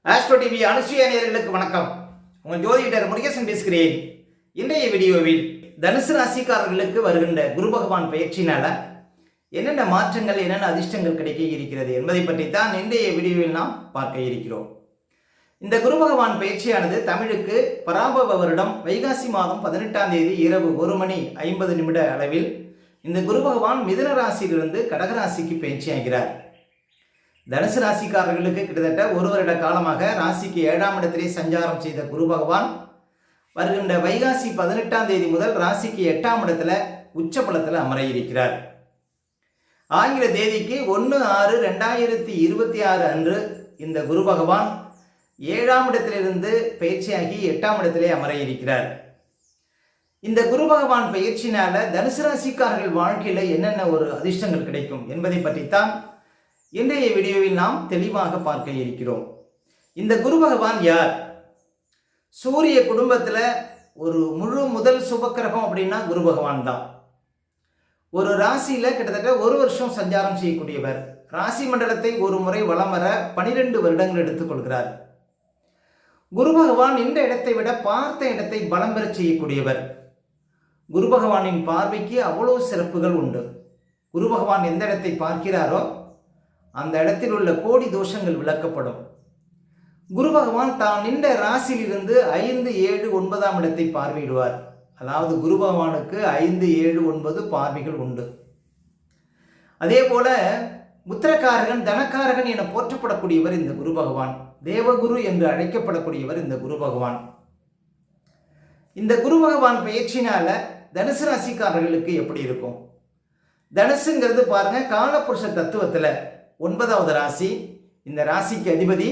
Astro TV Anusuya நேயர்களுக்கு வணக்கம். உங்கள் ஜோதிடர் முருகேசன் பேசுகிறேன். இன்றைய வீடியோவில் தனுசு ராசிக்காரர்களுக்கு வருகின்ற குரு பகவான் பயிற்சினால என்னென்ன மாற்றங்கள், என்னென்ன அதிர்ஷ்டங்கள் கிடைக்க இருக்கிறது என்பதை பற்றி தான் இன்றைய வீடியோவில் நாம் பார்க்க இருக்கிறோம். இந்த குரு பகவான் பயிற்சியானது தமிழுக்கு பராபவ வருடம் வைகாசி மாதம் 18ஆம் தேதி இரவு 1:50 அளவில் இந்த குரு பகவான் மிதுன ராசியிலிருந்து கடகராசிக்கு பயிற்சியாகிறார். தனுசு ராசிக்காரர்களுக்கு கிட்டத்தட்ட ஒரு வருட காலமாக ராசிக்கு 7ஆம் இடத்திலே சஞ்சாரம் செய்த குரு பகவான் வருகின்ற வைகாசி 18ஆம் தேதி முதல் ராசிக்கு 8ஆம் இடத்துல உச்சபலத்தில் அமர இருக்கிறார். ஆங்கில தேதிக்கு 1/6/2026 அன்று இந்த குரு பகவான் 7ஆம் இடத்திலிருந்து பயிற்சியாகி 8ஆம் இடத்திலே அமர இருக்கிறார். இந்த குரு பகவான் பயிற்சினால தனுசு ராசிக்காரர்கள் வாழ்க்கையில என்னென்ன ஒரு அதிர்ஷ்டங்கள் கிடைக்கும் என்பதை பற்றித்தான் இன்றைய வீடியோவில் நாம் தெளிவாக பார்க்க இருக்கிறோம். இந்த குரு பகவான் யார்? சூரிய குடும்பத்தில் ஒரு முதல் சுபக்கிரகம் அப்படின்னா குரு பகவான் தான். ஒரு ராசியில கிட்டத்தட்ட ஒரு வருஷம் சஞ்சாரம் செய்யக்கூடியவர். ராசி மண்டலத்தை ஒரு முறை வலம் வர 12 வருடங்கள் எடுத்துக்கொள்கிறார். குரு பகவான் இந்த இடத்தை விட பார்த்த இடத்தை பலம் பெற செய்யக்கூடியவர். குரு பகவானின் பார்வைக்கு அவ்வளவு சிறப்புகள் உண்டு. குரு பகவான் எந்த இடத்தை பார்க்கிறாரோ அந்த இடத்தில் உள்ள கோடி தோஷங்கள் விளக்கப்படும். குரு பகவான் தான் நின்ற ராசியிலிருந்து 5, 7, 9ஆம் இடத்தை பார்வையிடுவார். அதாவது குரு பகவானுக்கு 5, 7, 9 பார்வைகள் உண்டு. அதே போல புத்திரக்காரகன், தனக்காரகன் என போற்றப்படக்கூடியவர் இந்த குரு பகவான். தேவகுரு என்று அழைக்கப்படக்கூடியவர் இந்த குரு பகவான். இந்த குரு பகவான் பயிற்சினால தனுசு ராசிக்காரர்களுக்கு எப்படி இருக்கும்? தனுசுங்கிறது பாருங்க, காலபுருஷ தத்துவத்துல 9வது ராசி. இந்த ராசிக்கு அதிபதி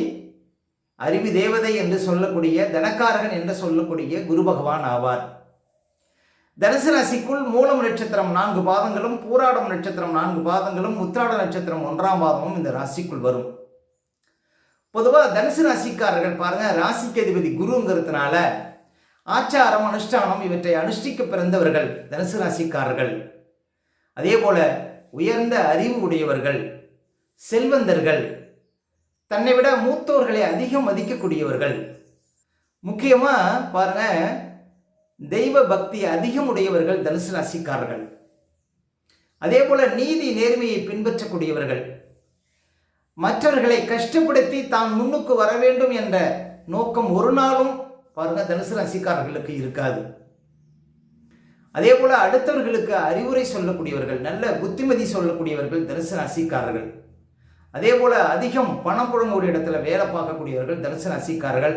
அறிவு தேவதை என்று சொல்லக்கூடிய தனக்காரகன் என்று சொல்லக்கூடிய குரு பகவான் ஆவார். தனுசு ராசிக்குள் மூலம் நட்சத்திரம் 4 பாதங்களும், பூராடம் நட்சத்திரம் 4 பாதங்களும், உத்திராட நட்சத்திரம் 1ஆம் பாதமும் இந்த ராசிக்குள் வரும். பொதுவாக தனுசு ராசிக்காரர்கள் பாருங்க, ராசிக்கு அதிபதி குருங்கிறதுனால ஆச்சாரம், அனுஷ்டானம் இவற்றை அனுஷ்டிக்க பிறந்தவர்கள் தனுசு ராசிக்காரர்கள். அதே போல உயர்ந்த அறிவு உடையவர்கள், செல்வந்தர்கள், தன்னை விட மூத்தோர்களை அதிகம் மதிக்கக்கூடியவர்கள். முக்கியமா பாருங்க, தெய்வ பக்தி அதிகம் உடையவர்கள் தனுசு ராசிக்காரர்கள். அதே போல நீதி நேர்மையை பின்பற்றக்கூடியவர்கள், மற்றவர்களை கஷ்டப்படுத்தி தான் முன்னுக்கு வர வேண்டும் என்ற நோக்கம் ஒரு நாளும் பாருங்க தனுசு ராசிக்காரர்களுக்கு இருக்காது. அதே போல அடுத்தவர்களுக்கு அறிவுரை சொல்லக்கூடியவர்கள், நல்ல புத்திமதி சொல்லக்கூடியவர்கள் தனுசு ராசிக்காரர்கள். அதே போல அதிகம் பணம் புழங்கக்கூடிய இடத்துல வேலை பார்க்கக்கூடியவர்கள் தனுசு ராசிக்காரர்கள்.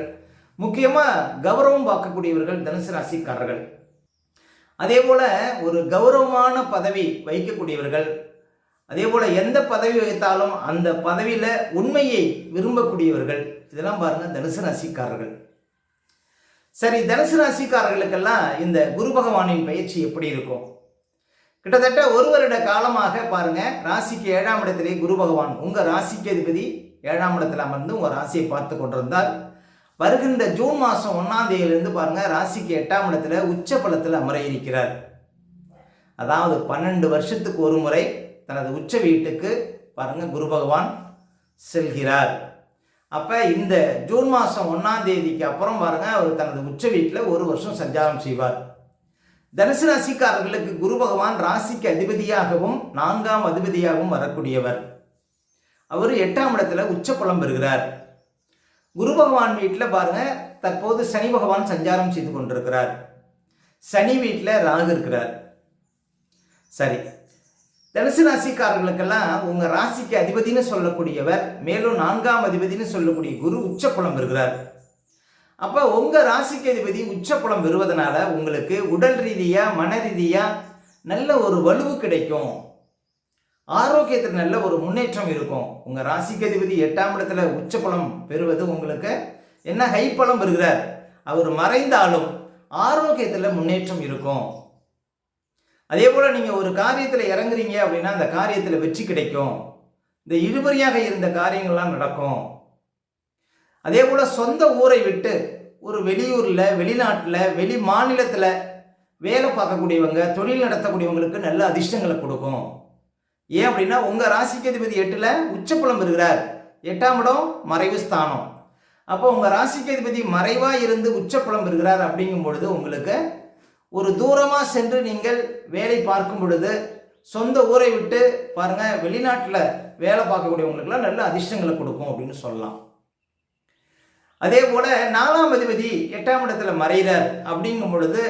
முக்கியமா கௌரவம் பார்க்கக்கூடியவர்கள் தனுசு ராசிக்காரர்கள். அதே போல ஒரு கௌரவமான பதவி வைக்கக்கூடியவர்கள். அதே போல எந்த பதவி வைத்தாலும் அந்த பதவியில உண்மையை விரும்பக்கூடியவர்கள். இதெல்லாம் பாருங்க தனுசு ராசிக்காரர்கள். சரி, தனுசு ராசிக்காரர்களுக்கெல்லாம் இந்த குரு பகவானின் பயிற்சி எப்படி இருக்கும்? கிட்டத்தட்ட ஒரு வருட காலமாக பாருங்க, ராசிக்கு 7ஆம் இடத்திலே குரு பகவான் உங்க ராசிக்கு அதிபதி 7ஆம் இடத்துல அமர்ந்து உங்க ராசியை பார்த்து கொண்டிருந்தார். வருகின்ற ஜூன் மாதம் 1ஆம் தேதியிலிருந்து பாருங்க ராசிக்கு 8ஆம் இடத்துல உச்ச பலத்தில் அமர இருக்கிறார். அதாவது 12 வருஷத்துக்கு ஒரு முறை தனது உச்ச வீட்டுக்கு பாருங்க குரு பகவான் செல்கிறார். அப்ப இந்த ஜூன் மாதம் 1ஆம் தேதிக்கு அப்புறம் பாருங்க அவர் தனது உச்ச வீட்டில் ஒரு வருஷம் சஞ்சாரம் செய்வார். தனுசு ராசிக்காரர்களுக்கு குரு பகவான் ராசிக்கு அதிபதியாகவும் 4ஆம் அதிபதியாகவும் வரக்கூடியவர். அவர் 8ஆம் இடத்துல உச்சபலம் பெறுகிறார். குரு பகவான் வீட்டில் பாருங்க தற்போது சனி பகவான் சஞ்சாரம் செய்து கொண்டிருக்கிறார். சனி வீட்டில் ராகு இருக்கிறார். சரி, தனுசு ராசிக்காரர்களுக்கெல்லாம் உங்க ராசிக்கு அதிபதினு சொல்லக்கூடியவர், மேலும் 4ஆம் அதிபதினு சொல்லக்கூடிய குரு உச்சபலம் பெறுகிறார். அப்ப உங்க ராசிக்கு அதிபதி உச்சபலம் பெறுவதனால உங்களுக்கு உடல் ரீதியா, மன ரீதியா நல்ல ஒரு வலுவு கிடைக்கும். ஆரோக்கியத்தில் நல்ல ஒரு முன்னேற்றம் இருக்கும். உங்க ராசிக்கு அதிபதி 8ஆம் இடத்துல உச்சபலம் பெறுவது உங்களுக்கு என்ன ஹை பலம் பெறுகிறார். அவர் மறைந்தாலும் ஆரோக்கியத்தில் முன்னேற்றம் இருக்கும். அதே போல நீங்க ஒரு காரியத்தில் இறங்குறீங்க அப்படின்னா அந்த காரியத்தில் வெற்றி கிடைக்கும். இந்த இழுபறியாக இருந்த காரியங்கள்லாம் நடக்கும். அதே போல சொந்த ஊரை விட்டு ஒரு வெளியூர்ல, வெளிநாட்டுல, வெளி மாநிலத்துல வேலை பார்க்கக்கூடியவங்க, தொழில் நடத்தக்கூடியவங்களுக்கு நல்ல அதிர்ஷ்டங்களை கொடுக்கும். ஏன் அப்படின்னா உங்க ராசிக்கு அதிபதி 8ல் உச்சபலம் பெறுகிறார். 8ஆம் இடம் மறைவு ஸ்தானம். அப்போ உங்கள் ராசிக்கு அதிபதி மறைவாக இருந்து உச்சப்பலம் பெறுகிறார் அப்படிங்கும் பொழுது உங்களுக்கு ஒரு தூரமாக சென்று நீங்கள் வேலை பார்க்கும் பொழுது சொந்த ஊரை விட்டு பாருங்கள் வெளிநாட்டில் வேலை பார்க்கக்கூடியவங்களுக்குலாம் நல்ல அதிர்ஷ்டங்களை கொடுக்கும் அப்படின்னு சொல்லலாம். அதே போல் 4ஆம் அதிபதி 8ஆம் இடத்துல மறைகிறார் அப்படிங்கும் பொழுது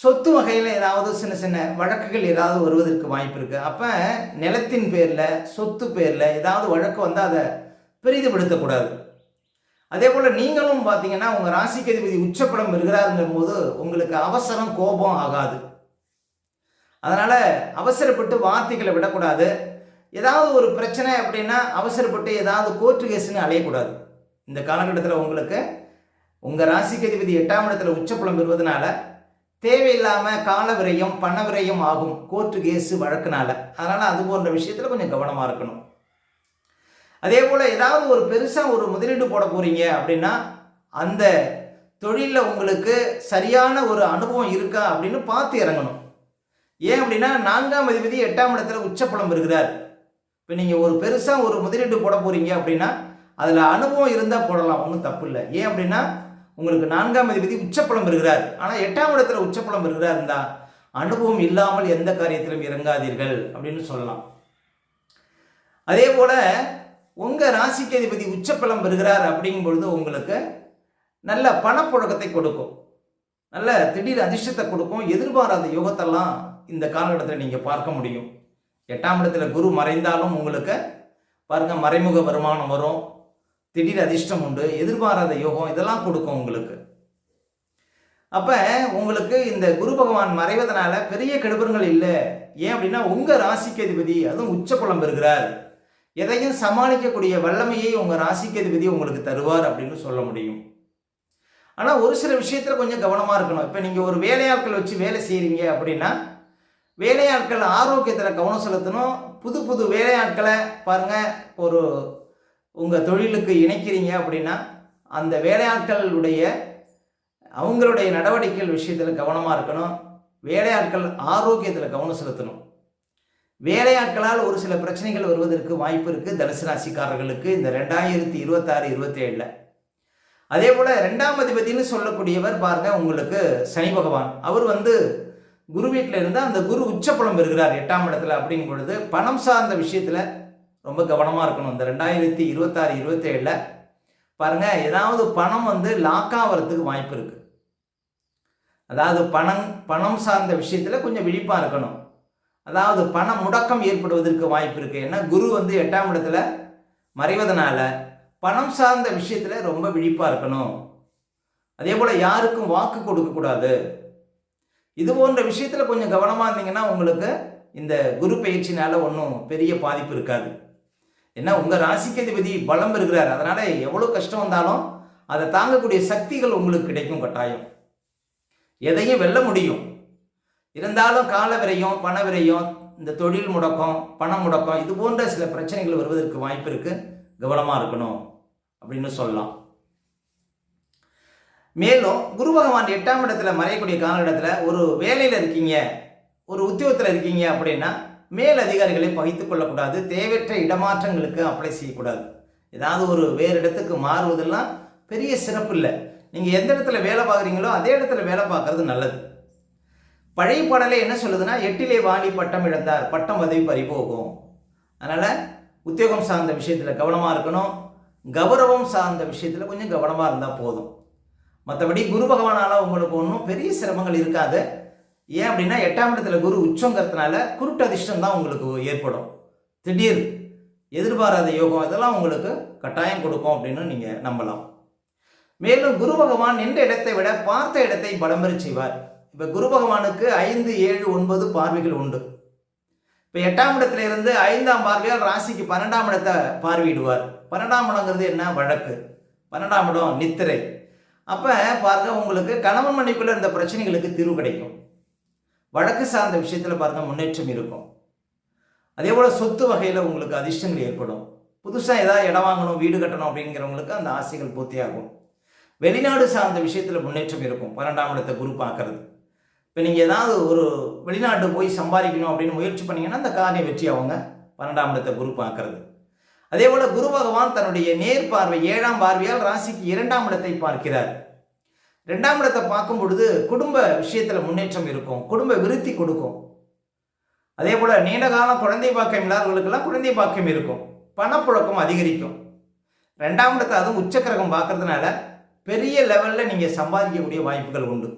சொத்து வகையில் ஏதாவது சின்ன சின்ன வழக்குகள் ஏதாவது வருவதற்கு வாய்ப்பு இருக்குது. அப்போ நிலத்தின் பேரில் சொத்து பேரில் ஏதாவது வழக்கு வந்தால் அதை பெரிதுபடுத்தக்கூடாது. அதே போல் நீங்களும் பார்த்தீங்கன்னா உங்கள் ராசிக்கு அதிபதி உச்சப்பலம் பெறுகிறாருங்கும் போது உங்களுக்கு அவசரம் கோபம் ஆகாது. அதனால் அவசரப்பட்டு வார்த்தைகளை விடக்கூடாது. ஏதாவது ஒரு பிரச்சனை அப்படின்னா அவசரப்பட்டு ஏதாவது கோர்ட்டு கேஸ்ன்னு அலையக்கூடாது. இந்த காலகட்டத்தில் உங்களுக்கு உங்கள் ராசிக்கு அதிபதி 8ஆம் இடத்துல உச்சப்பலம் பெறுவதனால தேவையில்லாமல் கால விரயம் பண விரயம் ஆகும் கோர்ட்டு கேஸு வழக்குனால. அதனால் அது போன்ற விஷயத்தில் கொஞ்சம் கவனமாக இருக்கணும். அதே போல் ஏதாவது ஒரு பெருசாக ஒரு முதலீடு போட போகிறீங்க அப்படின்னா அந்த தொழிலில் உங்களுக்கு சரியான ஒரு அனுபவம் இருக்கா அப்படின்னு பார்த்து இறங்கணும். ஏன் அப்படின்னா 4ஆம் அதிபதி 8ஆம் இடத்துல உச்சப்பலம் இருக்கிறார். இப்போ நீங்கள் ஒரு பெருசாக ஒரு முதலீடு போட போகிறீங்க அப்படின்னா அதில் அனுபவம் இருந்தால் போடலாம், ஒன்றும் தப்பு இல்லை. ஏன் அப்படின்னா உங்களுக்கு 4ஆம் அதிபதி உச்சப்பலம் இருக்கிறார். ஆனால் 8ஆம் இடத்துல உச்சப்பலம் இருக்கிறார் இருந்தால் அனுபவம் இல்லாமல் எந்த காரியத்திலும் இறங்காதீர்கள் அப்படின்னு சொல்லலாம். அதே போல் உங்கள் ராசிக்கு அதிபதி உச்சப்பலம் பெறுகிறார் அப்படிங்கும் பொழுது உங்களுக்கு நல்ல பணப்புழக்கத்தை கொடுக்கும், நல்ல திடீர் அதிர்ஷ்டத்தை கொடுக்கும். எதிர்பாராத யோகத்தெல்லாம் இந்த காலகட்டத்தில் நீங்கள் பார்க்க முடியும். 8ஆம் இடத்துல குரு மறைந்தாலும் உங்களுக்கு பாருங்கள் மறைமுக வருமானம் வரும், திடீர் அதிர்ஷ்டம் உண்டு, எதிர்பாராத யோகம் இதெல்லாம் கொடுக்கும் உங்களுக்கு. அப்போ உங்களுக்கு இந்த குரு பகவான் மறைவதனால பெரிய கெடுபங்கள் இல்லை. ஏன் அப்படின்னா உங்கள் ராசிக்கு அதிபதி அதுவும் உச்சப்பலம் பெறுகிறார். எதையும் சமாளிக்கக்கூடிய வல்லமையை உங்கள் ராசிக்கு அதிபதி உங்களுக்கு தருவார் அப்படின்னு சொல்ல முடியும். ஆனால் ஒரு சில விஷயத்தில் கொஞ்சம் கவனமாக இருக்கணும். இப்போ நீங்கள் ஒரு வேலையாட்கள் வச்சு வேலை செய்கிறீங்க அப்படின்னா வேலையாட்கள் ஆரோக்கியத்தில் கவனம் செலுத்தணும். புது புது வேலையாட்களை பாருங்கள், ஒரு உங்கள் தொழிலுக்கு இணைக்கிறீங்க அப்படின்னா அந்த வேலையாட்களுடைய அவங்களுடைய நடவடிக்கைகள் விஷயத்தில் கவனமாக இருக்கணும். வேலையாட்கள் ஆரோக்கியத்தில் கவனம் செலுத்தணும். வேலையாட்களால் ஒரு சில பிரச்சனைகள் வருவதற்கு வாய்ப்பு இருக்குது தனுசு ராசிக்காரர்களுக்கு இந்த 2026-27. அதே போல் 2ஆம் அதிபதினு சொல்லக்கூடியவர் பாருங்கள் உங்களுக்கு சனி பகவான். அவர் குரு வீட்டில் இருந்தால் அந்த குரு உச்சப்பலம் பெறுகிறார் 8ஆம் இடத்துல. அப்படிங்கும் பொழுது பணம் சார்ந்த விஷயத்தில் ரொம்ப கவனமாக இருக்கணும். இந்த 2026-27 பாருங்கள் ஏதாவது பணம் லாக் ஆகிறதுக்கு வாய்ப்பு இருக்குது. அதாவது பணம் சார்ந்த விஷயத்தில் கொஞ்சம் விழிப்பாக இருக்கணும். அதாவது பண முடக்கம் ஏற்படுவதற்கு வாய்ப்பு இருக்குது. ஏன்னா குரு 8ஆம் இடத்துல மறைவதனால பணம் சார்ந்த விஷயத்தில் ரொம்ப விழிப்பாக இருக்கணும். அதே போல் யாருக்கும் வாக்கு கொடுக்கக்கூடாது. இது போன்ற விஷயத்தில் கொஞ்சம் கவனமாக இருந்தீங்கன்னா உங்களுக்கு இந்த குரு பயிற்சினால ஒன்றும் பெரிய பாதிப்பு இருக்காது. ஏன்னா உங்கள் ராசிக்கு அதிபதி பலம் இருக்கிறார். அதனால் எவ்வளோ கஷ்டம் வந்தாலும் அதை தாங்கக்கூடிய சக்திகள் உங்களுக்கு கிடைக்கும். கட்டாயம் எதையும் வெல்ல முடியும். இருந்தாலும் கால விரயம் பண விரயம் இந்த தொழில் முடக்கம் பண முடக்கம் இது போன்ற சில பிரச்சனைகள் வருவதற்கு வாய்ப்பு இருக்குது. கவனமாக இருக்கணும் அப்படின்னு சொல்லலாம். மேலும் குரு பகவான் 8ஆம் இடத்துல மறையக்கூடிய காலகட்டத்தில் ஒரு வேலையில் இருக்கீங்க, ஒரு உத்தியோகத்தில் இருக்கீங்க அப்படின்னா மேல் அதிகாரிகளை பகித்துக் கொள்ளக்கூடாது. தேவையற்ற இடமாற்றங்களுக்கு அப்ளை செய்யக்கூடாது. ஏதாவது ஒரு வேறு இடத்துக்கு மாறுவதெல்லாம் பெரிய சிறப்பு இல்லை. நீங்கள் எந்த இடத்துல வேலை பார்க்குறீங்களோ அதே இடத்துல வேலை பார்க்கறது நல்லது. பழைய பாடலே என்ன சொல்லுதுன்னா 8லே வாலி பட்டம் இழந்தார் பட்டம் பதவி பறிபோகும். அதனால் உத்தியோகம் சார்ந்த விஷயத்தில் கவனமாக இருக்கணும். கௌரவம் சார்ந்த விஷயத்தில் கொஞ்சம் கவனமாக இருந்தால் போதும். மற்றபடி குரு பகவானால் உங்களுக்கு ஒன்றும் பெரிய சிரமங்கள் இருக்காது. ஏன் அப்படின்னா 8ஆம் இடத்துல குரு உச்சங்கிறதுனால குருட்டு அதிர்ஷ்டம் தான் உங்களுக்கு ஏற்படும். திடீர் எதிர்பாராத யோகம் இதெல்லாம் உங்களுக்கு கட்டாயம் கொடுக்கும் அப்படின்னு நீங்கள் நம்பலாம். மேலும் குரு பகவான் நின்ற இடத்தை விட பார்த்த இடத்தை பலம் பெற செய்வார். இப்போ குரு பகவானுக்கு 5, 7, 9 பார்வைகள் உண்டு. இப்போ 8ஆம் இடத்துல இருந்து 5ஆம் பார்வையால் ராசிக்கு 12ஆம் இடத்தை பார்வையிடுவார். 12ஆம் இடங்கிறது என்ன? வழக்கு. 12ஆம் இடம் நித்திரை. அப்போ பாருங்க உங்களுக்கு கணவன் மனைவிக்குள்ள இருந்த பிரச்சனைகளுக்கு தீர்வு கிடைக்கும். வழக்கு சார்ந்த விஷயத்தில் பாருங்க முன்னேற்றம் இருக்கும். அதே போல் சொத்து வகையில் உங்களுக்கு அதிர்ஷ்டங்கள் ஏற்படும். புதுசாக ஏதாவது இடம் வாங்கணும் வீடு கட்டணும் அப்படிங்கிறவங்களுக்கு அந்த ஆசைகள் பூர்த்தியாகும். வெளிநாடு சார்ந்த விஷயத்தில் முன்னேற்றம் இருக்கும். 12ஆம் இடத்தை குரு பார்க்கறது. இப்போ நீங்கள் ஏதாவது ஒரு வெளிநாட்டு போய் சம்பாதிக்கணும் அப்படின்னு முயற்சி பண்ணிங்கன்னா அந்த காரியம் வெற்றி ஆகுங்க. 12ஆம் இடத்தை குரு பார்க்கறது. அதே போல குரு பகவான் தன்னுடைய நேர் பார்வை 7ஆம் பார்வையால் ராசிக்கு 2ஆம் இடத்தை பார்க்கிறார். 2ஆம் இடத்தை பார்க்கும் பொழுது குடும்ப விஷயத்துல முன்னேற்றம் இருக்கும், குடும்ப விருத்தி கொடுக்கும். அதே போல நீண்ட காலம் குழந்தை பாக்கியம் இல்லாதவர்களுக்கெல்லாம் குழந்தை பாக்கியம் இருக்கும், பணப்புழக்கம் அதிகரிக்கும். 2ஆம் இடத்தை அதுவும் உச்சக்கிரகம் பார்க்கறதுனால பெரிய லெவலில் நீங்கள் சம்பாதிக்கக்கூடிய வாய்ப்புகள் உண்டு.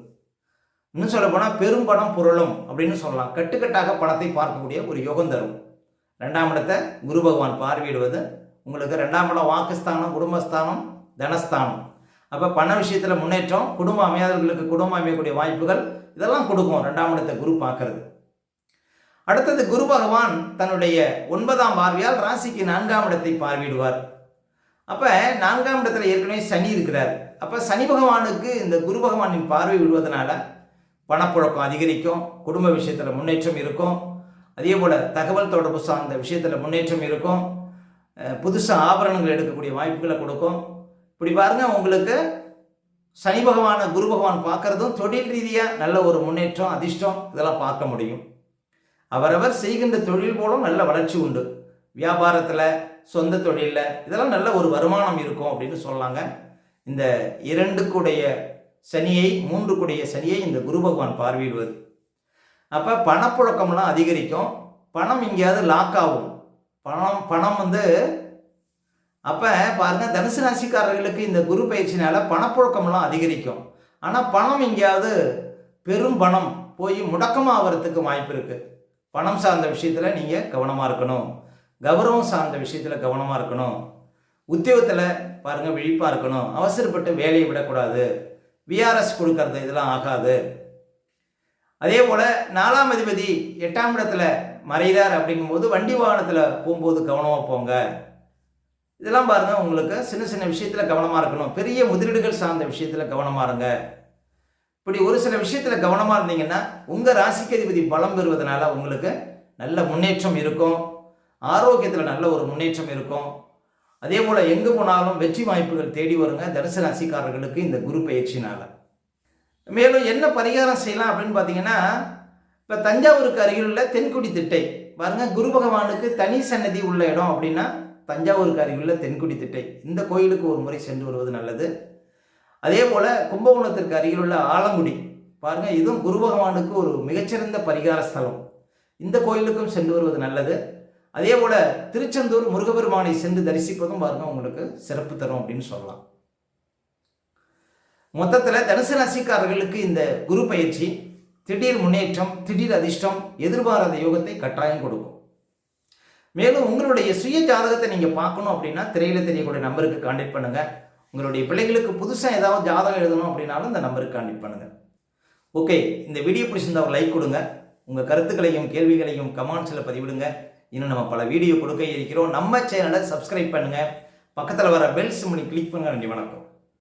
இன்னும் சொல்ல போனால் பெரும் பணம் புரளும் அப்படின்னு சொல்லலாம். கட்டுக்கட்டாக பணத்தை பார்க்கக்கூடிய ஒரு யோகம் தரும். 2ஆம் இடத்தை குரு பகவான் பார்வையிடுவது உங்களுக்கு 2ஆம் இடம் வாக்குஸ்தானம், குடும்பஸ்தானம், தனஸ்தானம். அப்போ பண விஷயத்தில் முன்னேற்றம், குடும்பம் அமையாதவர்களுக்கு குடும்பம் அமையக்கூடிய வாய்ப்புகள் இதெல்லாம் கொடுக்கும் 2ஆம் இடத்தை குரு பார்க்கறது. அடுத்தது குரு பகவான் தன்னுடைய 9ஆம் பார்வையால் ராசிக்கு 4ஆம் இடத்தை பார்வையிடுவார். அப்போ 4ஆம் இடத்துல ஏற்கனவே சனி இருக்கிறார். அப்போ சனி பகவானுக்கு இந்த குரு பகவானின் பார்வை விடுவதனால பணப்புழக்கம் அதிகரிக்கும், குடும்ப விஷயத்தில் முன்னேற்றம் இருக்கும். அதே போல் தகவல் தொடர்பு சார்ந்த விஷயத்தில் முன்னேற்றம் இருக்கும், புதுசாக ஆபரணங்கள் எடுக்கக்கூடிய வாய்ப்புகளை கொடுக்கும். இப்படி பாருங்க, உங்களுக்கு சனி பகவானை குரு பகவான் பார்க்கறதும் தொழில் ரீதியாக நல்ல ஒரு முன்னேற்றம், அதிர்ஷ்டம் இதெல்லாம் பார்க்க முடியும். அவரவர் செய்கின்ற தொழில் போலும் நல்ல வளர்ச்சி உண்டு. வியாபாரத்தில், சொந்த தொழிலில் இதெல்லாம் நல்ல ஒரு வருமானம் இருக்கும் அப்படின்னு சொல்லலாங்க. இந்த 2 சனியை 3 சனியை இந்த குரு பகவான் பார்வையிடுவது. அப்போ பணப்புழக்கம்லாம் அதிகரிக்கும், பணம் எங்கேயாவது லாக் ஆகும். பணம் அப்போ பாருங்கள், தனுசு ராசிக்காரர்களுக்கு இந்த குரு பயிற்சினால பணப்புழக்கம்லாம் அதிகரிக்கும். ஆனால் பணம் எங்கேயாவது பெரும் பணம் போய் முடக்கமாகறதுக்கு வாய்ப்பு இருக்குது. பணம் சார்ந்த விஷயத்தில் நீங்கள் கவனமாக இருக்கணும், கௌரவம் சார்ந்த விஷயத்தில் கவனமாக இருக்கணும், உத்தியோகத்தில் பாருங்கள் விழிப்பாக இருக்கணும், அவசரப்பட்டு வேலையை விடக்கூடாது, விஆர்எஸ் கொடுக்கறது இதெல்லாம் ஆகாது. அதே போல் 4ஆம் அதிபதி 8ஆம் இடத்துல மறைகிறார் அப்படிங்கும்போது வண்டி வாகனத்தில் போகும்போது கவனமாக போங்க. இதெல்லாம் பாருங்கள், உங்களுக்கு சின்ன சின்ன விஷயத்தில் கவனமாக இருக்கணும். பெரிய முதலீடுகள் சார்ந்த விஷயத்தில் கவனமாக இருங்க. இப்படி ஒரு சில விஷயத்தில் கவனமாக இருந்தீங்கன்னா உங்கள் ராசிக்கு அதிபதி பலம் பெறுவதனால உங்களுக்கு நல்ல முன்னேற்றம் இருக்கும், ஆரோக்கியத்தில் நல்ல ஒரு முன்னேற்றம் இருக்கும். அதே போல் எங்கே போனாலும் வெற்றி வாய்ப்புகள் தேடி வருங்க தனுசு ராசிக்காரர்களுக்கு இந்த குரு பயிற்சினால். மேலும் என்ன பரிகாரம் செய்யலாம் அப்படின்னு பார்த்தீங்கன்னா, இப்போ தஞ்சாவூருக்கு அருகில் உள்ள தென்குடி திட்டை பாருங்கள், குரு பகவானுக்கு தனி சன்னதி உள்ள இடம் அப்படின்னா தஞ்சாவூருக்கு அருகில் உள்ள தென்குடி திட்டை, இந்த கோயிலுக்கு ஒரு முறை சென்று வருவது நல்லது. அதே போல் கும்பகோணத்திற்கு அருகில் உள்ள ஆலங்குடி பாருங்கள், இதுவும் குரு பகவானுக்கு ஒரு மிகச்சிறந்த பரிகார ஸ்தலம், இந்த கோயிலுக்கும் சென்று வருவது நல்லது. அதே போல் திருச்செந்தூர் முருகபெருமானை சென்று தரிசிப்பதும் பாருங்கள் உங்களுக்கு சிறப்பு தரும் அப்படின்னு சொல்லலாம். மொத்தத்தில் தனுசு ராசிக்காரர்களுக்கு இந்த குரு பயிற்சி திடீர் முன்னேற்றம், திடீர் அதிர்ஷ்டம், எதிர்பாராத யோகத்தை கட்டாயம் கொடுக்கும். மேலும் உங்களுடைய சுய ஜாதகத்தை நீங்கள் பார்க்கணும் அப்படின்னா திரையில தெரியக்கூடிய நம்பருக்கு கான்டாக்ட் பண்ணுங்கள். உங்களுடைய பிள்ளைகளுக்கு புதுசாக ஏதாவது ஜாதகம் எழுதணும் அப்படின்னாலும் இந்த நம்பருக்கு கான்டாக்ட் பண்ணுங்கள். ஓகே, இந்த வீடியோ பிடிச்சிருந்தா ஒரு லைக் கொடுங்க, உங்கள் கருத்துக்களையும் கேள்விகளையும் கமெண்ட்ஸில் பதிவிடுங்க. இன்னும் நம்ம பல வீடியோ கொடுக்க இருக்கிறோம். நம்ம சேனலை சப்ஸ்கிரைப் பண்ணுங்கள், பக்கத்தில் வர பெல் சிம்பலை கிளிக் பண்ணுங்க. நன்றி, வணக்கம்.